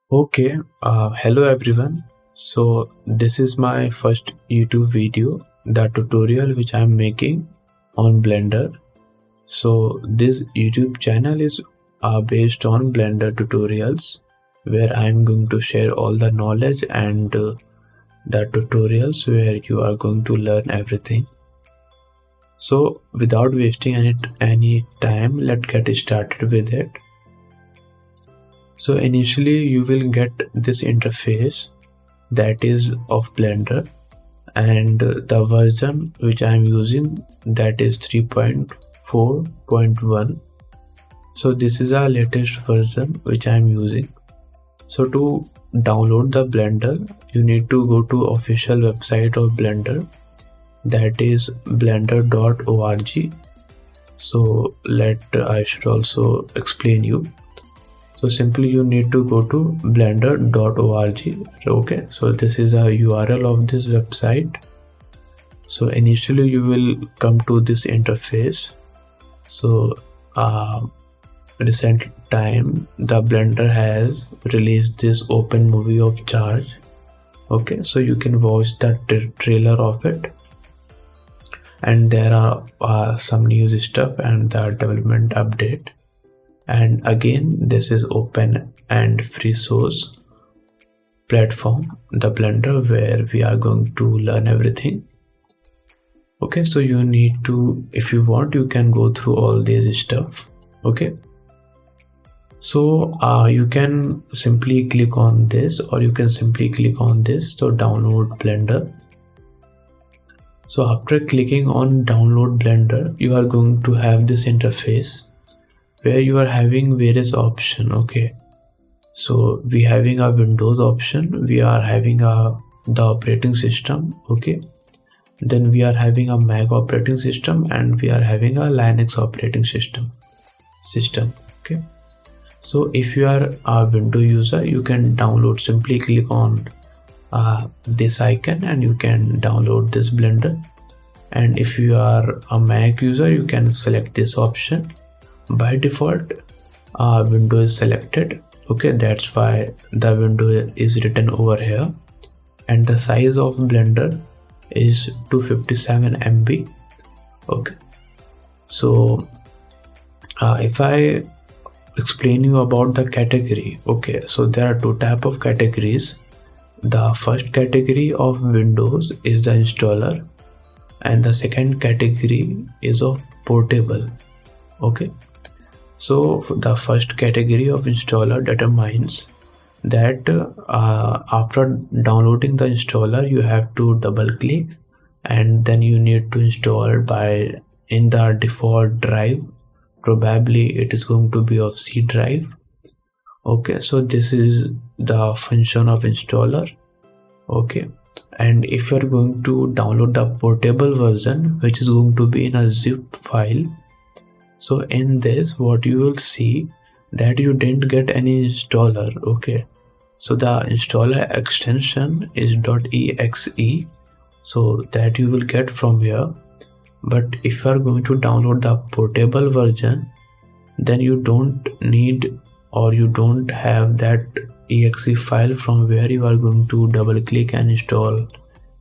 Hello everyone. So this is my first YouTube video, the tutorial which I'm making on Blender. So this YouTube channel is based on Blender tutorials, where I'm going to share all the knowledge and the tutorials where you are going to learn everything. So without wasting any time, let's get started with it. So initially you will get this interface that is of Blender, and the version which I am using, that is 3.4.1. so this is our latest version which I am using. So to download the Blender, you need to go to official website of Blender, that is blender.org. so I should also explain you. So simply you need to go to blender.org. Okay, so this is a URL of this website. So initially you will come to this interface. So recent time the Blender has released this open movie of Charge. Okay, so you can watch the trailer of it, and there are some news stuff and the development update. And again, this is open and free source platform, the Blender, where we are going to learn everything. Okay, so you need to, if you want, you can go through all this stuff. Okay, so you can simply click on this, or you can simply click on this to download Blender. So after clicking on download Blender, you are going to have this interface where you are having various options. Okay, so we having a Windows option, we are having the operating system. Okay, then we are having a Mac operating system, and we are having a Linux operating system. Okay, so if you are a Windows user, you can download, simply click on this icon and you can download this Blender. And if you are a Mac user, you can select this option. By default, window is selected. Okay, that's why the window is written over here, and the size of Blender is 257 MB. Okay, so if I explain you about the category, okay, so there are two types of categories. The first category of Windows is the installer, and the second category is of portable. Okay, so the first category of installer determines that after downloading the installer, you have to double click, and then you need to install by in the default drive. Probably it is going to be of C drive. Okay, so this is the function of installer. Okay, and if you are going to download the portable version, which is going to be in a zip file, so in this, what you will see that you didn't get any installer. Okay, so the installer extension is .exe, so that you will get from here. But if you are going to download the portable version, then you don't need, or you don't have that exe file from where you are going to double click and install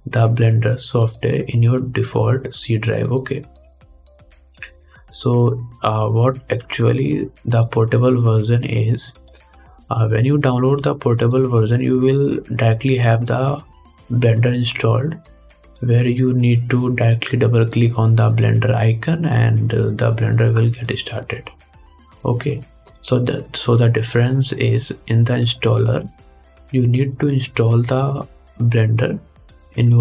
the Blender software in your default C drive. Okay, so what actually the portable version is, when you download the portable version, you will directly have the Blender installed, where you need to directly double click on the Blender icon, and the Blender will get started. Okay, so the difference is, in the installer you need to install the Blender in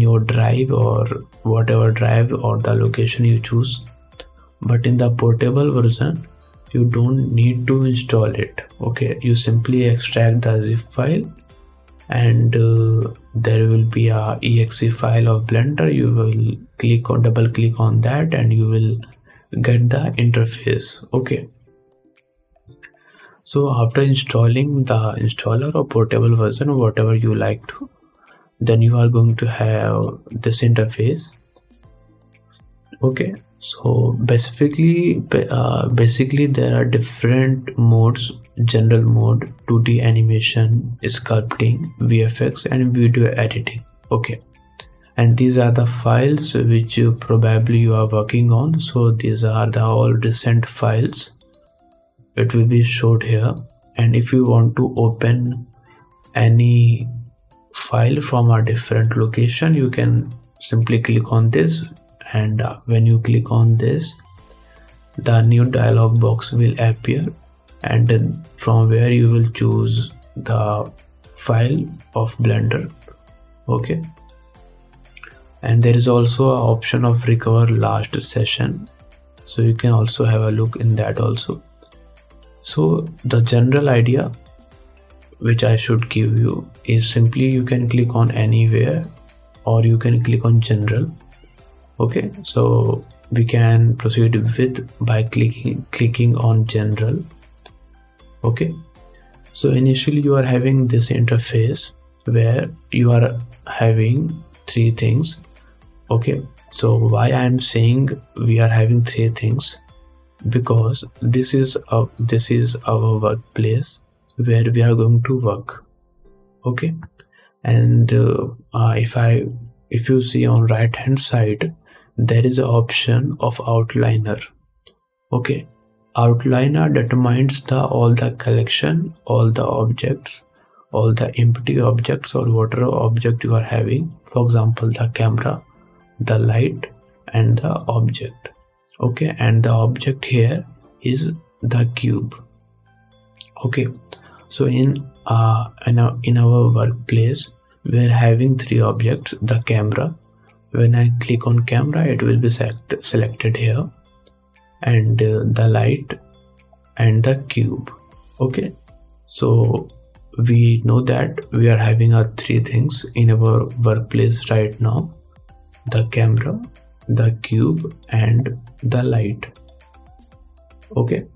your drive, or whatever drive or the location you choose. But in the portable version, you don't need to install it. Okay, you simply extract the zip file, and there will be a exe file of Blender. You will double click on that, and you will get the interface. Okay, so after installing the installer or portable version, whatever you like to, then you are going to have this interface. Okay, So basically there are different modes: general mode, 2D animation, sculpting, VFX, and video editing. Okay, and these are the files which probably you are working on. So these are the all recent files. It will be showed here, and if you want to open any file from a different location, you can simply click on this, and when you click on this, the new dialog box will appear, and then from where you will choose the file of Blender. Okay, and there is also an option of recover last session, so you can also have a look in that also. So the general idea which I should give you is simply you can click on anywhere, or you can click on general. Okay, so we can proceed with by clicking on general. Okay, so initially you are having this interface where you are having three things. Okay, so why I am saying we are having three things, because this is our workplace where we are going to work. Okay, and if you see on right hand side, there is an option of outliner. Okay, outliner determines all the collection, all the objects, all the empty objects, or whatever object you are having. For example, the camera, the light, and the object. Okay, and the object here is the cube. Okay, so in our workplace we are having three objects: the camera. When I click on camera, it will be selected here, and the light and the cube. Okay, so we know that we are having three things in our workplace right now: the camera, the cube, and the light. Okay,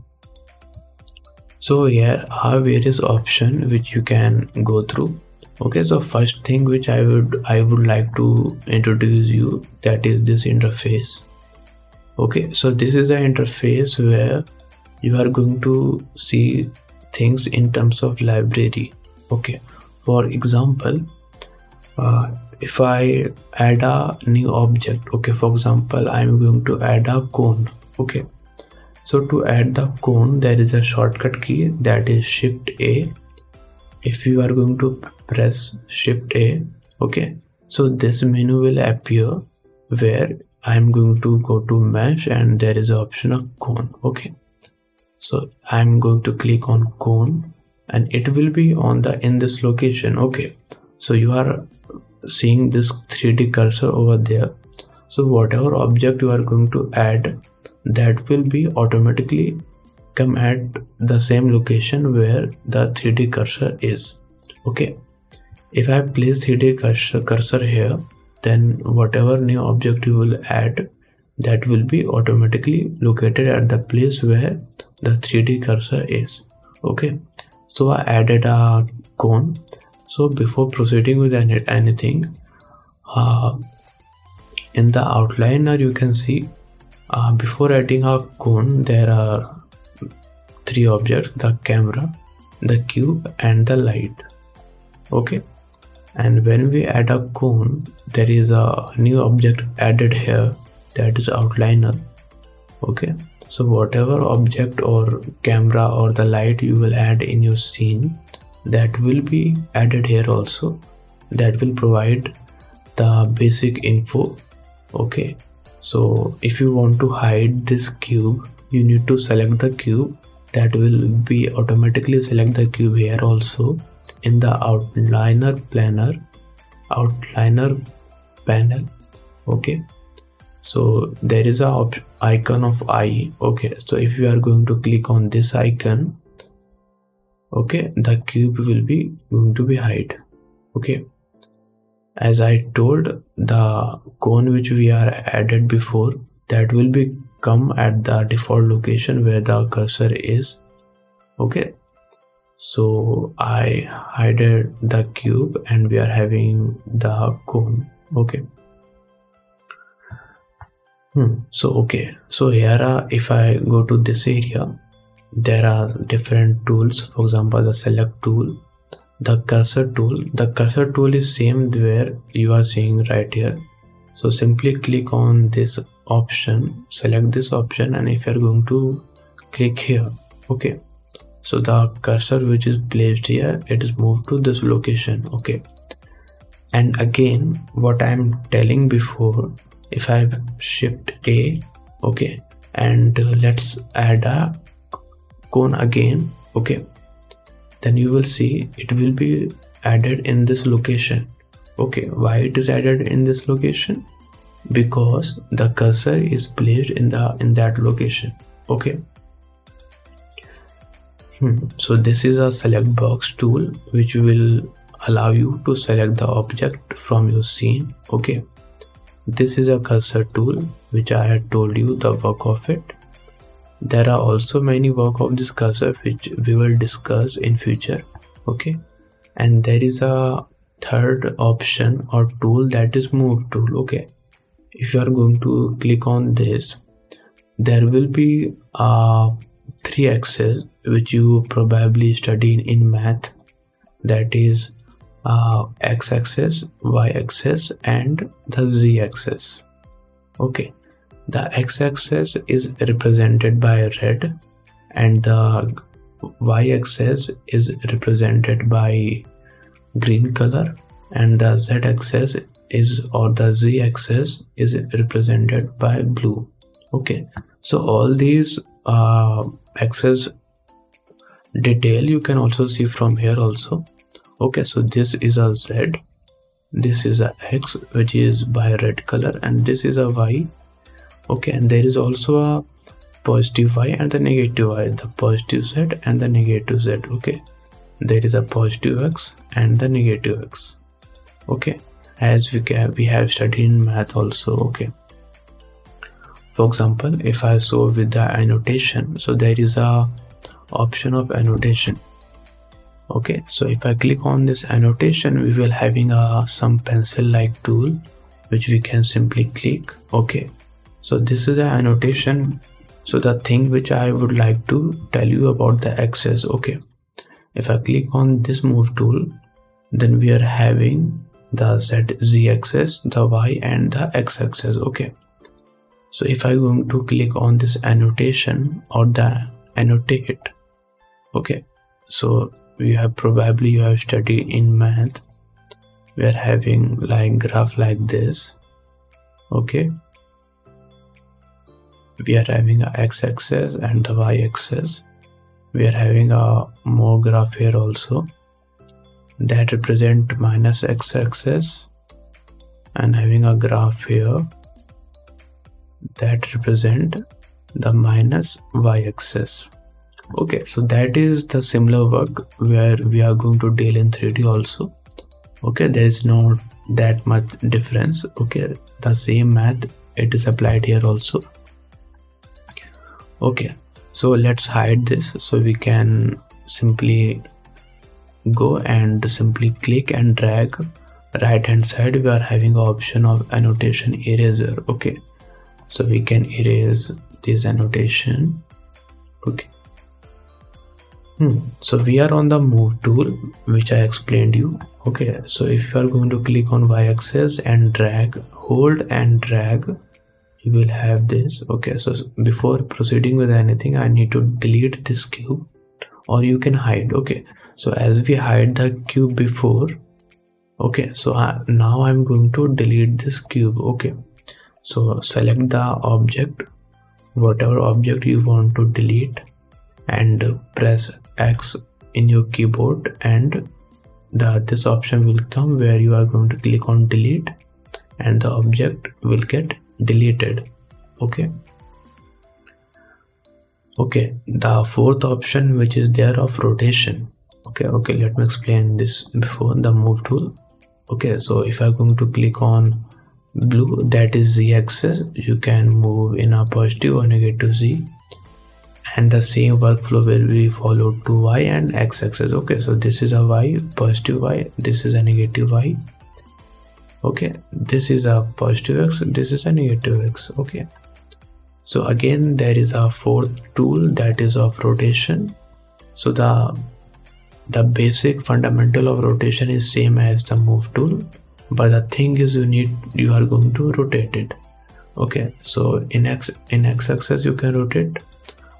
so here are various options which you can go through. Okay, so first thing which I would like to introduce you, that is this interface. Okay, so this is an interface where you are going to see things in terms of library. Okay, for example, if I add a new object, okay, for example, I'm going to add a cone. Okay, so to add the cone, there is a shortcut key, that is Shift A. If you are going to press Shift A, okay, so this menu will appear where I'm going to go to mesh, and there is an option of cone. Okay, so I'm going to click on cone, and it will be in this location. Okay, so you are seeing this 3D cursor over there. So whatever object you are going to add, that will be automatically come at the same location where the 3D cursor is. Okay, if I place 3D cursor here, then whatever new object you will add, that will be automatically located at the place where the 3D cursor is. Okay, so I added a cone. So before proceeding with anything, in the outliner you can see, before adding a cone, there are three objects: the camera, the cube, and the light. Okay, and when we add a cone, there is a new object added here, that is outliner. Okay, so whatever object or camera or the light you will add in your scene, that will be added here also. That will provide the basic info. Okay, so if you want to hide this cube, you need to select the cube. That will be automatically select the cube here also in the outliner panel. Okay, so there is a icon of eye. Okay, so if you are going to click on this icon, okay, the cube will be going to be hide. Okay, as I told, the cone which we are added before, that will be come at the default location where the cursor is. Okay, so I hided the cube and we are having the cone. Okay, So here if I go to this area, there are different tools. For example, the select tool, the cursor tool. The cursor tool is same where you are seeing right here. So simply click on this option, select this option, and if you're going to click here, okay, so the cursor which is placed here, it is moved to this location. Okay, and again what I'm telling before, if I shift A, okay, and let's add a cone again, okay, then you will see it will be added in this location. Okay, why it is added in this location? Because the cursor is placed in that location. Okay, so this is a select box tool which will allow you to select the object from your scene. Okay, this is a cursor tool which I had told you the work of it. There are also many work of this cursor which we will discuss in future. Okay, and there is a third option or tool, that is move tool. Okay, if you are going to click on this, there will be 3 axes which you probably studied in math, that is x-axis, y-axis, and the z-axis. Okay, the x-axis is represented by red and the y-axis is represented by green color, and the z-axis is, or the z-axis is represented by blue. Okay, so all these axis detail you can also see from here also. Okay, so this is a z, this is a x which is by red color, and this is a y. Okay, and there is also a positive y and the negative y, the positive z and the negative z. Okay, there is a positive x and the negative x. Okay, as we have studied in math also. Okay, for example, if I show with the annotation, so there is a option of annotation. Okay, so if I click on this annotation, we will having some pencil like tool which we can simply click. Okay, so this is the annotation. So the thing which I would like to tell you about the axis. Okay, if I click on this move tool, then we are having the z axis, the y and the x axis. Okay, so if I'm going to click on this annotation or the annotate, okay, so you have studied in math, we are having like graph like this. Okay, we are having a x-axis and the y-axis. We are having a more graph here also that represent minus x-axis, and having a graph here that represent the minus y-axis. Okay, so that is the similar work where we are going to deal in 3D also. Okay, there is not that much difference. Okay, the same math, it is applied here also. Okay, so let's hide this, so we can simply go and simply click and drag. Right hand side we are having option of annotation eraser. Okay, so we can erase this annotation. Okay, so we are on the move tool which I explained you. Okay, so if you are going to click on y-axis and drag, hold and drag, you will have this. Okay, so before proceeding with anything, I need to delete this cube, or you can hide. Okay, so as we hide the cube before, okay, so now I'm going to delete this cube. Okay, so select the object, whatever object you want to delete, and press X in your keyboard, and this option will come where you are going to click on delete, and the object will get deleted. Okay, the fourth option which is there of rotation. Okay, let me explain this before the move tool. Okay, so if I'm going to click on blue, that is z-axis, you can move in a positive or negative z, and the same workflow will be followed to y and x-axis. Okay, so this is a y, positive y, this is a negative y. Okay, this is a positive x, this is a negative x. Okay, So again there is a fourth tool, that is of rotation. So the basic fundamental of rotation is same as the move tool, but the thing is you are going to rotate it. Okay, so in x-axis you can rotate,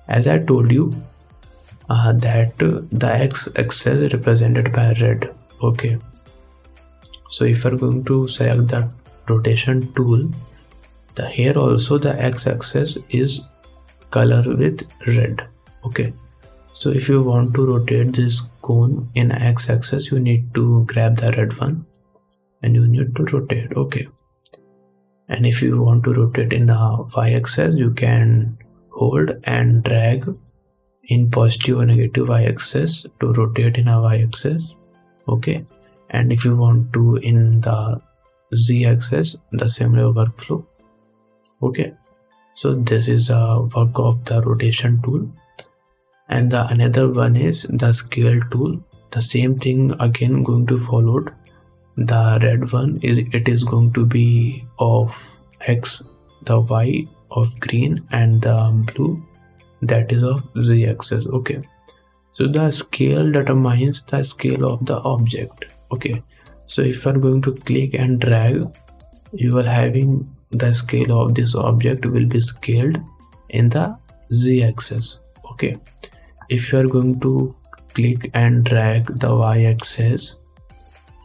as I told you, that the x-axis represented by red. Okay, so if you are going to select the rotation tool, here also the x-axis is color with red. Okay, so if you want to rotate this cone in x-axis, you need to grab the red one and you need to rotate. Okay, and if you want to rotate in the y-axis, you can hold and drag in positive or negative y-axis to rotate in a y-axis. Okay, and if you want to in the z-axis, the similar workflow. Okay, so this is a work of the rotation tool. And the another one is the scale tool. The same thing again going to follow. The red one is going to be of x, the y of green, and the blue that is of z-axis. Okay, so the scale determines the scale of the object. Okay, so if you are going to click and drag, you are having the scale of this object will be scaled in the z-axis. Okay, if you are going to click and drag the y-axis,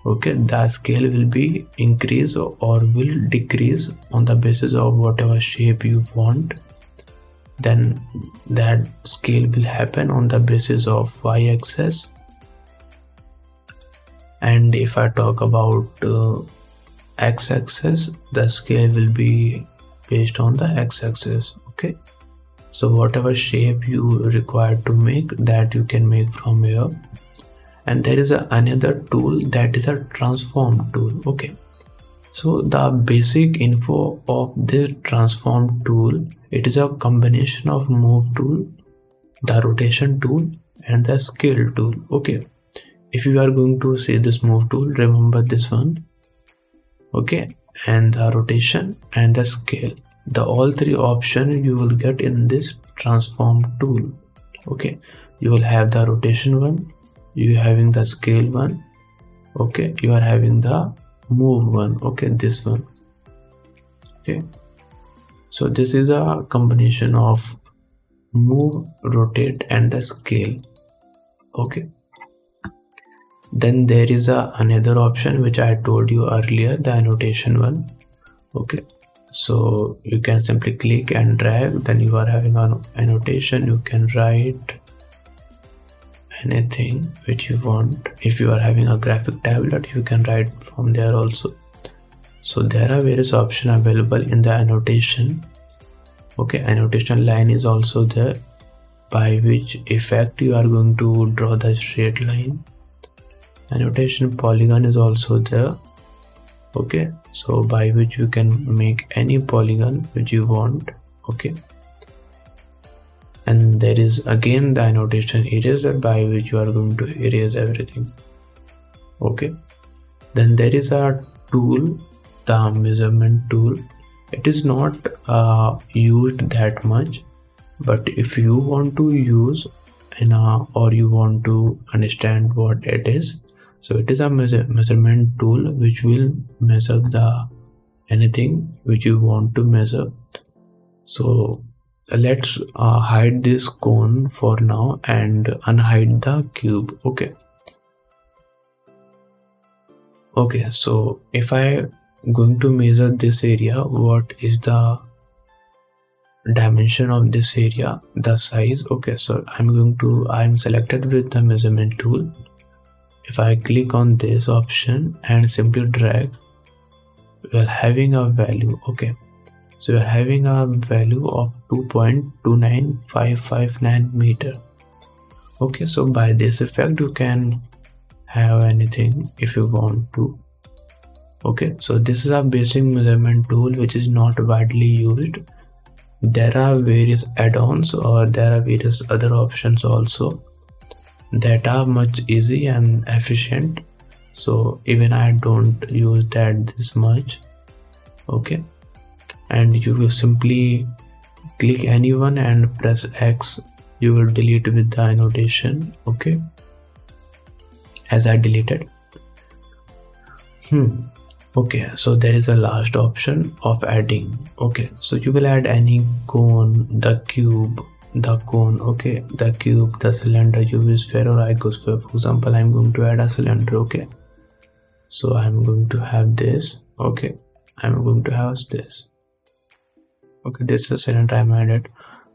okay, the scale will be increase or will decrease on the basis of whatever shape you want. Then that scale will happen on the basis of y-axis. And if I talk about x-axis, the scale will be based on the x-axis. Okay, so whatever shape you require to make, that you can make from here. And there is another tool, that is a transform tool. Okay, so the basic info of this transform tool, it is a combination of move tool, the rotation tool, and the scale tool. Okay, if you are going to see this move tool, remember this one. Okay, and the rotation and the scale, the all three options you will get in this transform tool. Okay, you will have the rotation one, you having the scale one. Okay, you are having the move one. Okay, this one. Okay, so this is a combination of move, rotate, and the scale. Okay, then there is another option which I told you earlier, the annotation one. Okay, so you can simply click and drag, then you are having an annotation. You can write anything which you want. If you are having a graphic tablet, you can write from there also. So there are various options available in the annotation. Okay, annotation line is also there, by which effect you are going to draw the straight line. Annotation polygon is also there. Okay, so by which you can make any polygon which you want. Okay, and there is again the annotation eraser, by which you are going to erase everything. Okay, then there is a tool, the measurement tool. It is not used that much, but if you want to use or you want to understand what it is, so it is a measurement tool which will measure anything which you want to measure. So let's hide this cone for now and unhide the cube. Okay, so if I going to measure this area, what is the dimension of this area, the size? Okay, so I'm selected with the measurement tool. If I click on this option and simply drag, we are having a value. Okay, so we are having a value of 2.29559 meter. Okay, so by this effect you can have anything if you want to. Okay, so this is a basic measurement tool which is not widely used. There are various add-ons or there are various other options also that are much easy and efficient, so even I don't use that this much. Okay, and you will simply click anyone and press X. You will delete with the annotation. Okay, as I deleted. Okay, so there is a last option of adding. Okay, so you will add any cone, the cube, the cone, okay, the cube, the cylinder, UV sphere or icosphere. For example, I'm going to add a cylinder. Okay, so I'm going to have this. Okay, I'm going to have this. Okay, this is a cylinder I'm added.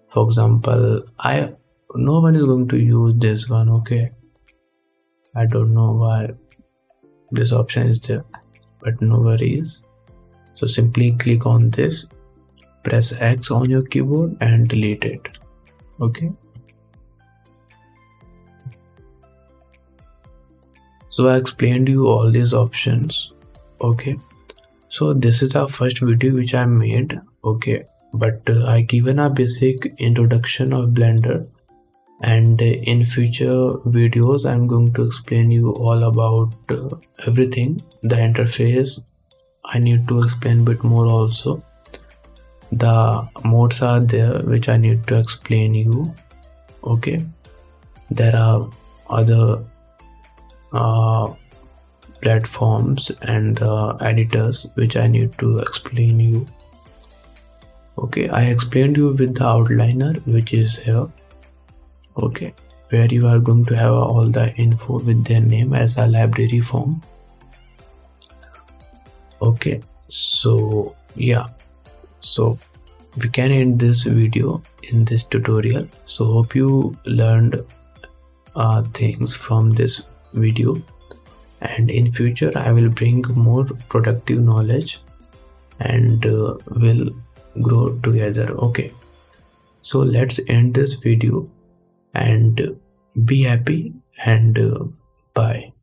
For example, no one is going to use this one. Okay, I don't know why this option is there, but no worries. So simply click on this, press X on your keyboard and delete it. Okay, so I explained you all these options. Okay, so this is the first video which I made. Okay, but I given a basic introduction of Blender, and in future videos I'm going to explain you all about everything. The interface I need to explain a bit more also. The modes are there which I need to explain you. Okay, there are other platforms and editors which I need to explain you. Okay, I explained you with the outliner which is here. Okay, where you are going to have all the info with their name as a library form. Okay, so yeah, so we can end this video in this tutorial. So hope you learned things from this video, and in future I will bring more productive knowledge and we'll grow together. Okay, so let's end this video and be happy and bye.